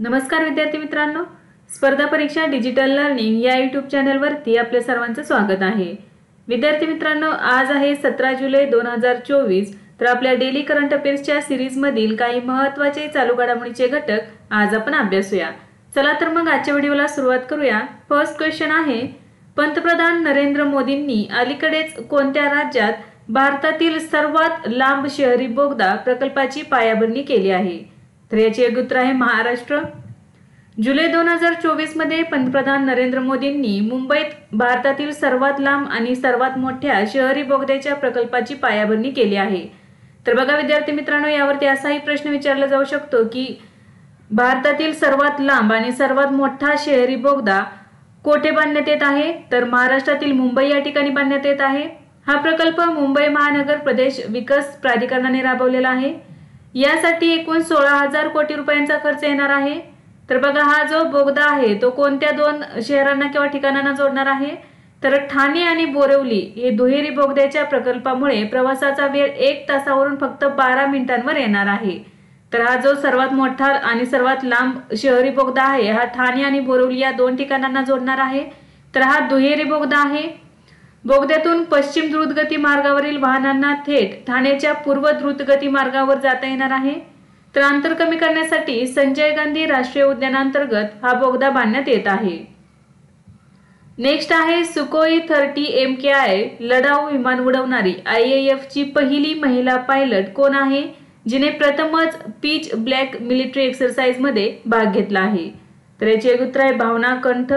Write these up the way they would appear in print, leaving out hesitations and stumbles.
नमस्कार विद्यार्थी मित्रांनो, स्पर्धा परीक्षा डिजिटल लर्निंग या यूट्यूब चॅनलवरती आपल्या सर्वांचं स्वागत आहे। विद्यार्थी मित्रांनो, आज आहे 17 जुलै 2024। तर आपल्या डेली करंट अफेअर्सच्या सीरीज मधील काही महत्त्वाचे चालू घडामोडीचे घटक आज आपण अभ्यासूया। चला तर मग आजच्या व्हिडिओला सुरुवात करूया। फर्स्ट क्वेश्चन आहे, पंतप्रधान नरेंद्र मोदींनी अलीकडेच कोणत्या राज्यात भारतातील सर्वात लांब शहरी बोगदा प्रकल्पाची पायाभरणी केली आहे? तर याचे योग्य उत्तर आहे महाराष्ट्र। जुलै 2024 मध्ये पंतप्रधान नरेंद्र मोदींनी मुंबईत भारतातील सर्वात लांब आणि सर्वात मोठ्या शहरी बोगद्याच्या प्रकल्पाची पायाभरणी केली आहे। तर बघा विद्यार्थी मित्रांनो, यावरती असाही प्रश्न विचारला जाऊ शकतो की भारतातील सर्वात लांब आणि सर्वात मोठा शहरी बोगदा कोठे बांधण्यात येत आहे? तर महाराष्ट्रातील मुंबई या ठिकाणी बांधण्यात येत आहे। हा प्रकल्प मुंबई महानगर प्रदेश विकास प्राधिकरणाने राबवलेला आहे। यासाठी एकूण 16,000 कोटी रुपयांचा खर्च येणार आहे। तर बघा, हा जो बोगदा आहे तो कोणत्या दोन शहरांना किंवा ठिकाणांना जोडणार आहे? तर ठाणे आणि बोरिवली हे दुहेरी बोगद्याच्या प्रकल्पामुळे प्रवासाचा वेळ 1 तासावरून फक्त 12 मिनिटांवर येणार आहे। तर हा जो सर्वात मोठा आणि सर्वात लांब शहरी बोगदा आहे हा ठाणे आणि बोरिवली या दोन ठिकाणांना जोडणार आहे। तर हा दुहेरी बोगदा आहे। बोगद्यातून पश्चिम द्रुतगती मार्गावरील वाहनांना थेट ठाण्याच्या पूर्व द्रुतगती मार्गावर जाता येणार आहे। तर अंतर कमी करण्यासाठी संजय गांधी राष्ट्रीय उद्यानांतर्गत हा बोगदा बांधण्यात येत आहे। नेक्स्ट आहे, सुखोई 30 MKI लढाऊ विमान उडवणारी IAF ची पहिली महिला पायलट कोण आहे, जिने प्रथमच पिच ब्लॅक मिलिटरी एक्सरसाइज मध्ये भाग घेतला आहे? तर याचे उत्तर आहे भावना कंठ।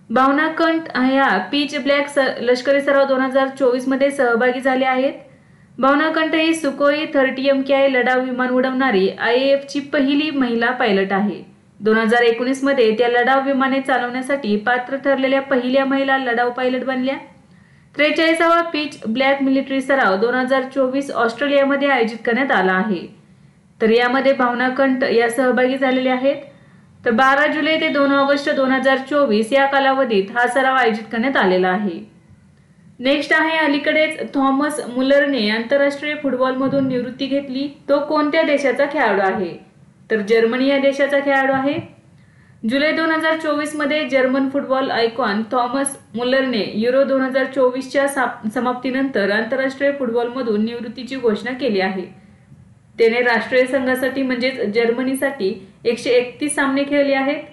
भावना कंठ ह्या पिच ब्लॅक लष्करी सराव 2024 मध्ये सहभागी झाले आहेत। भावना कंठ ही सुखोई 30 MKI लढाऊ विमान उडवणारी IAF ची पहिली महिला पायलट आहे। 2019 मध्ये त्या लढाऊ विमाने चालवण्यासाठी पात्र ठरलेल्या पहिल्या महिला लढाऊ पायलट बनल्या। 43वा पिच ब्लॅक मिलिटरी सराव 2024 ऑस्ट्रेलियामध्ये आयोजित करण्यात आला आहे। तर यामध्ये भावना कंठ या सहभागी झालेल्या आहेत। तर 12 जुलै ते 2 ऑगस्ट 2024 या कालावधीत हा सराव आयोजित करण्यात आलेला आहे। नेक्स्ट आहे, अलीकडेच थॉमस मुलरने आंतरराष्ट्रीय फुटबॉलमधून निवृत्ती घेतली। तो कोणत्या देशाचा खेळाडू आहे? तर जर्मनी या देशाचा खेळाडू आहे। जुलै 2024 मध्ये जर्मन फुटबॉल आयकॉन थॉमस मुलरने युरो 2024च्या समाप्तीनंतर आंतरराष्ट्रीय फुटबॉलमधून निवृत्तीची घोषणा केली आहे। त्याने राष्ट्रीय संघासाठी म्हणजेच जर्मनीसाठी 131 सामने खेळले आहेत।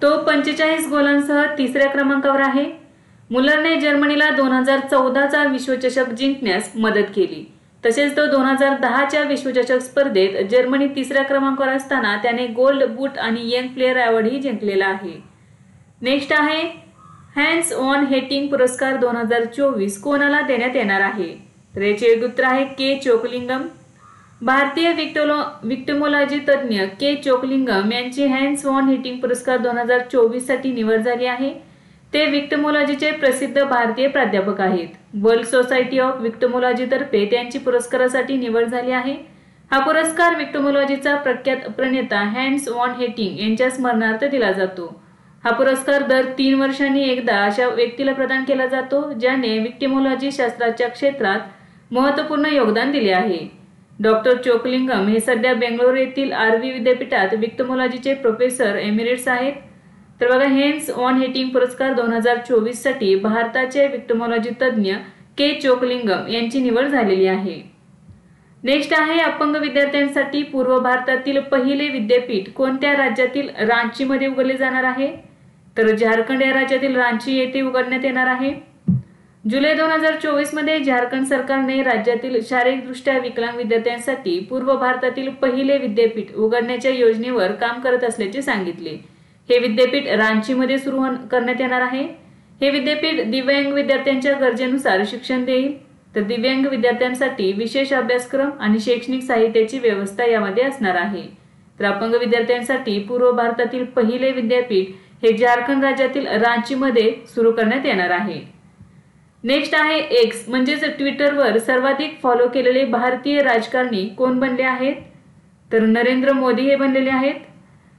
तो 45 गोलांसह तिसऱ्या क्रमांकावर आहे। मुलरने जर्मनीला 2014चा विश्वचषक जिंकण्यास मदत केली। तसेच तो 2010च्या विश्वचषक स्पर्धेत जर्मनी तिसऱ्या क्रमांकावर असताना त्याने गोल्ड बूट आणि यंग प्लेयर अवॉर्डही जिंकलेला आहे। नेक्स्ट आहे, हॅन्स ऑन हेटिंग पुरस्कार 2024 कोणाला देण्यात येणार आहे? तर याचे उत्तर आहे के चोकलिंगम। भारतीय विक्टिमोलॉजी तज्ञ के चोकलिंगम यांची हॅन्स ऑन हिटिंग पुरस्कार 2024 साठी निवड झाली आहे। ते विक्टिमोलॉजीचे प्रसिद्ध भारतीय प्राध्यापक आहेत। वर्ल्ड सोसायटी ऑफ विक्टिमोलॉजी तर्फे त्यांची पुरस्कारासाठी निवड झाली आहे। हा पुरस्कार विक्टिमोलॉजीचा प्रख्यात प्रणेता हॅन्स ऑन हेटिंग यांच्या स्मरणार्थ दिला जातो। हा पुरस्कार दर 3 वर्षांनी एकदा अशा व्यक्तीला प्रदान केला जातो ज्याने विक्टिमोलॉजी शास्त्राच्या क्षेत्रात महत्त्वपूर्ण योगदान दिले आहे। डॉक्टर चोकलिंगम हे सध्या बेंगळुरू येथील RV विद्यापीठात विक्टिमोलॉजीचे प्रोफेसर एमिरेट्स आहेत। तर बघा, हॅन्स ऑन हेटिंग पुरस्कार 2024 साठी भारताचे विक्टिमोलॉजी तज्ञ के चोकलिंगम यांची निवड झालेली आहे। नेक्स्ट आहे, अपंग विद्यार्थ्यांसाठी पूर्व भारतातील पहिले विद्यापीठ कोणत्या राज्यातील रांची मध्ये उघडले जाणार आहे? तर झारखंड या राज्यातील रांची येथे उघडण्यात येणार आहे। जुलै 2024 मध्ये झारखंड सरकारने राज्यातील शारीरिकदृष्ट्या विकलांग विद्यार्थ्यांसाठी पूर्व भारतातील पहिले विद्यापीठ उघडण्याच्या योजनेवर काम करत असल्याचे सांगितले। हे विद्यापीठ रांची मध्ये सुरू करण्यात येणार आहे। हे विद्यापीठ दिव्यांग विद्यार्थ्यांच्या गरजेनुसार शिक्षण देईल। तर दिव्यांग विद्यार्थ्यांसाठी विशेष अभ्यासक्रम आणि शैक्षणिक साहित्याची व्यवस्था यामध्ये असणार आहे। तर अपंग विद्यार्थ्यांसाठी पूर्व भारतातील पहिले विद्यापीठ हे झारखंड राज्यातील रांची मध्ये सुरू करण्यात येणार आहे। नेक्स्ट आहे, एक्स म्हणजेच ट्विटरवर सर्वाधिक फॉलो केलेले भारतीय राजकारणी कोण बनले आहेत? तर नरेंद्र मोदी हे बनलेले आहेत।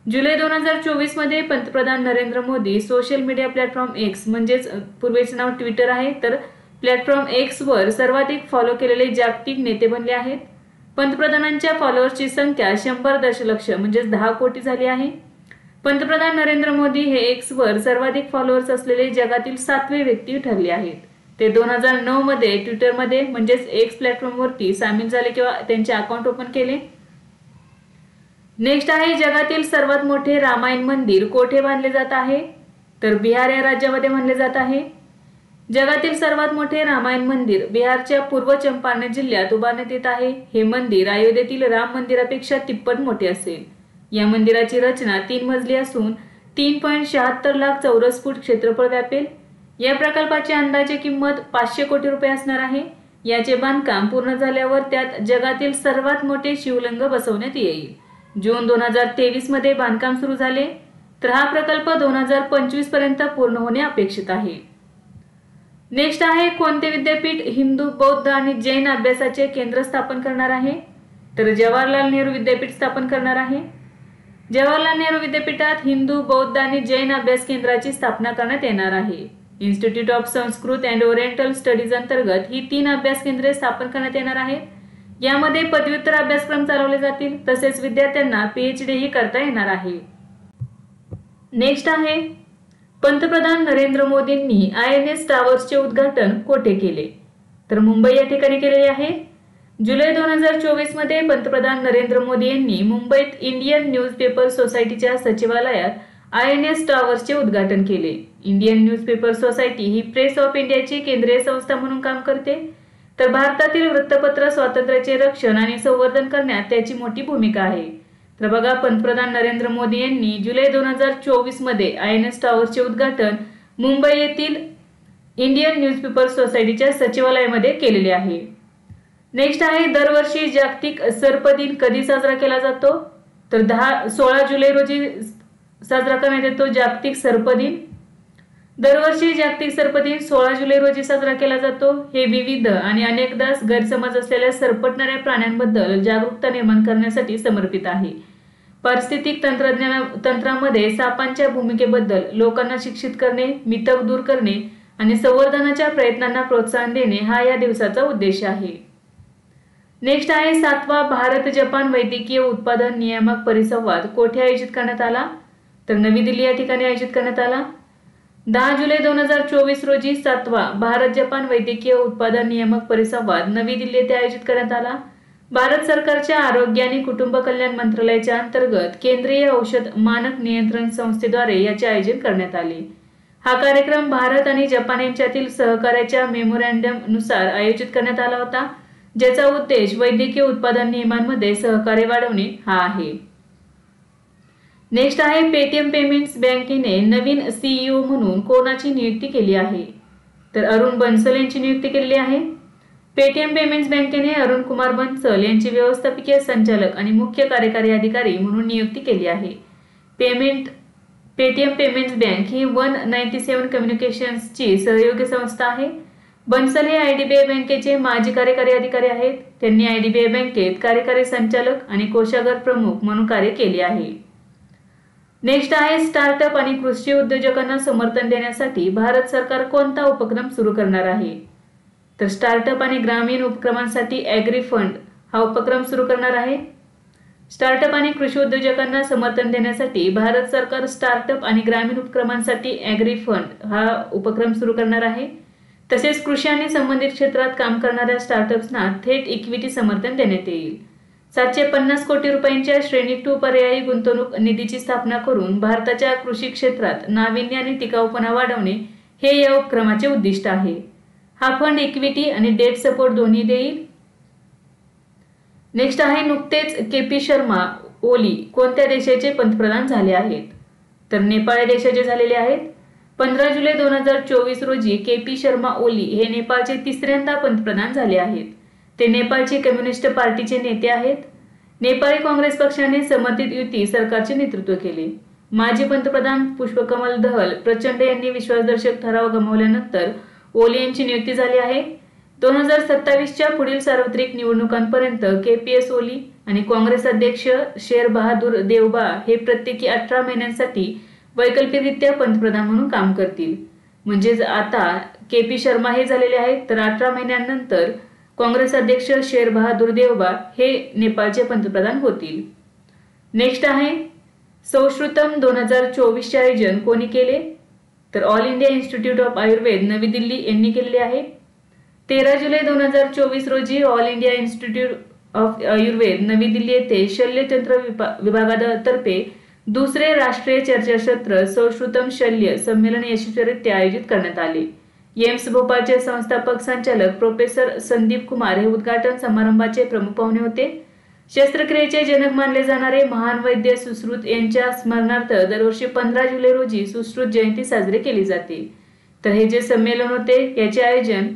जुलै 2024 मध्ये पंतप्रधान Narendra Modi social media platform x म्हणजेच पूर्वीचे नाव ट्विटर आहे, तर प्लॅटफॉर्म एक्स वर सर्वाधिक फॉलो केलेले जागतिक नेते बनले आहेत। पंतप्रधानांच्या फॉलोअर्सची संख्या 100 दशलक्ष म्हणजेच 10 कोटी झाली आहे. पंतप्रधान नरेंद्र मोदी हे एक्सवर सर्वाधिक फॉलोअर्स असलेले जगातील 7वे व्यक्ती ठरले आहेत. ते 2009 मध्ये ट्विटरमध्ये म्हणजेच एक्स प्लॅटफॉर्मवरती सामील झाले किंवा त्यांचे अकाउंट ओपन केले. नेक्स्ट आहे जगातील सर्वात मोठे रामायण मंदिर कोठे बांधले जात आहे? तर बिहार या राज्यामध्ये बांधले जात आहे. जगातील सर्वात मोठे रामायण मंदिर बिहारच्या पूर्व चंपारण जिल्ह्यात उभारण्यात येत आहे. हे मंदिर अयोध्येतील राम मंदिरापेक्षा तिप्पट मोठे असेल. या मंदिराची रचना 3 मजली असून 3.76 लाख चौरस फूट क्षेत्रफळ व्यापेल. या प्रकल्पाची अंदाजे किंमत 500 कोटी रुपये असणार आहे. याचे बांधकाम पूर्ण झाल्यावर त्यात जगातील सर्वात मोठे शिवलिंग बसवण्यात येईल. जून 2023 मध्ये बांधकाम सुरू झाले तर हा प्रकल्प 2025 पर्यंत पूर्ण होणे अपेक्षित आहे. नेक्स्ट आहे कोणते विद्यापीठ हिंदू, बौद्ध आणि जैन अभ्यासाचे केंद्र स्थापन करणार आहे? तर जवाहरलाल नेहरू विद्यापीठ स्थापन करणार आहे. जवाहरलाल नेहरू विद्यापीठात हिंदू, बौद्ध आणि जैन अभ्यास केंद्राची स्थापना करण्यात येणार आहे. Institute of Sanskrit and oriental studies अंतर्गत ही 3 अभ्यास केंद्रे स्थापन करण्यात येणार आहेत. यामध्ये पदव्युत्तर अभ्यासक्रम चालवले जातील तसेच विद्यार्थ्यांना PhD ही करता येणार आहे. नेक्स्ट आहे पंतप्रधान नरेंद्र मोदींनी INS टावर्सचे उद्घाटन कोठे केले? तर मुंबई या ठिकाणी केलेले आहे. जुलै 2024 मध्ये पंतप्रधान नरेंद्र मोदी यांनी मुंबईत इंडियन न्यूजपेपर सोसायटीच्या सचिवालयात INS टावर्सचे उद्घाटन केले. Indian newspaper society he press of इंडियाची केंद्रीय संस्था म्हणून काम करते. तर भारतातील वृत्तपत्र स्वातंत्र्याचे रक्षण आणि संवर्धन करण्यात त्याची मोठी भूमिका आहे. तर बघा पंतप्रधान नरेंद्र मोदी यांनी जुलै 2024 मध्ये INS टावर्सचे उद्घाटन मुंबई येथील इंडियन न्यूजपेपर सोसायटीच्या सचिवालयामध्ये केलेले आहे. नेक्स्ट आहे दरवर्षी जागतिक सर्प दिन कधी साजरा केला जातो? तर 16 जुलै रोजी साजरा करण्यात येतो जागतिक सर्प दिन. दरवर्षी जागतिक सर्प दिन 16 जुलै रोजी साजरा केला जातो. हे विविध आणि अनेकदा गैरसमज असलेल्या सरपटणाऱ्या प्राण्यांबद्दल जागरूकता निर्माण करण्यासाठी समर्पित आहे. पारिस्थितिक तंत्रामध्ये सापांच्या भूमिकेबद्दल लोकांना शिक्षित करणे, मिथक दूर करणे आणि संवर्धनाच्या प्रयत्नांना प्रोत्साहन देणे हा या दिवसाचा उद्देश आहे. नेक्स्ट आहे 7वा भारत जपान वैद्यकीय उत्पादन नियामक परिसंवाद कोठे आयोजित करण्यात आला? तर नवी दिल्ली या ठिकाणी आयोजित करण्यात आला. 10 जुलै 2024 रोजी 7वा भारत जपान वैद्यकीय उत्पादन नियामक परिसंवाद नवी दिल्ली येथे आयोजित करण्यात आला. भारत सरकारच्या आरोग्य आणि कुटुंब कल्याण मंत्रालयाच्या अंतर्गत केंद्रीय औषध मानक नियंत्रण संस्थेद्वारे याचे आयोजन करण्यात आले. हा कार्यक्रम भारत आणि जपान यांच्यातील सहकार्याच्या मेमोरँडम नुसार आयोजित करण्यात आला होता, ज्याचा उद्देश वैद्यकीय उत्पादन नियमांमध्ये सहकार्य वाढवणे हा आहे. नेक्स्ट आहे पेटीएम पेमेंट्स बँकेने नवीन CEO म्हणून कोणाची नियुक्ती केली आहे? तर अरुण बन्सल यांची नियुक्ती केलेली आहे. पेटीएम पेमेंट्स बँकेने अरुण कुमार बन्सल यांची व्यवस्थापकीय संचालक आणि मुख्य कार्यकारी अधिकारी म्हणून नियुक्ती केली आहे. पेटीएम पेमेंट्स बँक ही 197 कम्युनिकेशन्सची सहयोगी संस्था आहे. बन्सल हे IDBI बँकेचे माजी कार्यकारी अधिकारी आहेत. त्यांनी IDBI बँकेत कार्यकारी संचालक आणि कोषागार प्रमुख म्हणून कार्य केले आहे. नेक्स्ट आहे स्टार्टअप आणि कृषी उद्योजकांना समर्थन देण्यासाठी भारत सरकार कोणता उपक्रम सुरू करणार आहे? तर स्टार्टअप आणि ग्रामीण उपक्रमांसाठी ॲग्री फंड हा उपक्रम सुरू करणार आहे. स्टार्टअप आणि कृषी उद्योजकांना समर्थन देण्यासाठी भारत सरकार स्टार्टअप आणि ग्रामीण उपक्रमांसाठी ॲग्री फंड हा उपक्रम सुरू करणार आहे. तसेच कृषी आणि संबंधित क्षेत्रात काम करणाऱ्या स्टार्टअप्सना थेट इक्विटी समर्थन देण्यात येईल. 750 कोटी रुपयांच्या श्रेणी 2 पर्यायी गुंतवणूक निधीची स्थापना करून भारताच्या कृषी क्षेत्रात नाविन्य आणि टिकाऊपणा वाढवणे हे या उपक्रमाचे उद्दिष्ट आहे. हा फंड इक्विटी आणि डेट सपोर्ट दोन्ही देईल. नेक्स्ट आहे नुकतेच KP शर्मा ओली कोणत्या देशाचे पंतप्रधान झाले आहेत? तर नेपाळ या देशाचे झालेले आहेत. 15 जुलै 2024 रोजी KP शर्मा ओली हे नेपाळचे 3ऱ्यांदा पंतप्रधान झाले आहेत. ते नेपाळची कम्युनिस्ट पार्टीचे नेते आहेत. नेपाळी काँग्रेस पक्षाने समर्थित युती सरकारचे नेतृत्व केले. माजी पंतप्रधान पुष्पकमल दहल प्रचंड यांनी विश्वासदर्शक ठराव गमावल्यानंतर ओली यांची नियुक्ती झाली आहे. 2027च्या पुढील सार्वत्रिक निवडणुकांपर्यंत KPS ओली आणि काँग्रेस अध्यक्ष शेर बहादूर देवबा हे प्रत्येकी 18 महिन्यांसाठी वैकल्पिकरित्या पंतप्रधान म्हणून काम करतील. म्हणजेच आता KP शर्मा हे झालेले आहेत तर 18 महिन्यांनंतर काँग्रेस अध्यक्ष शेर बहादूर देवबा हे नेपाळचे पंतप्रधान होतील। नेक्स्ट आहे सौश्रुतम 2024 चे आयोजन कोणी केले? तर all India institute of Ayurveda नवी दिल्ली यांनी केलेले आहे। 13 जुलै 2024 रोजी all India institute of Ayurveda नवी दिल्ली येथे शल्यतंत्र विभागातर्फे दुसरे राष्ट्रीय चर्चासत्र सौश्रुतम शल्य संमेलन यशस्वीरित्या आयोजित करण्यात आले। एम्स भोपाळचे संस्थापक संचालक प्रोफेसर संदीप कुमार हे उद्घाटन समारंभाचे प्रमुख पाहुणे होते। शस्त्रक्रियेचे जनक मानले जाणारे महान वैद्य सुश्रुत यांच्या स्मरणार्थ दरवर्षी 15 जुलै रोजी सुश्रुत जयंती साजरी केली जाते। तर हे जे संमेलन होते याचे आयोजन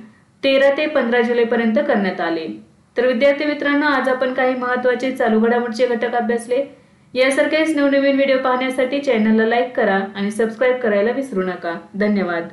13 ते 15 जुलै पर्यंत करण्यात आले। तर विद्यार्थी मित्रांनो, आज आपण काही महत्त्वाचे चालू घडामोडीचे घटक अभ्यासले। यासारखेच नवनवीन व्हिडिओ पाहण्यासाठी चॅनलला लाईक करा आणि सबस्क्राईब करायला विसरू नका। धन्यवाद।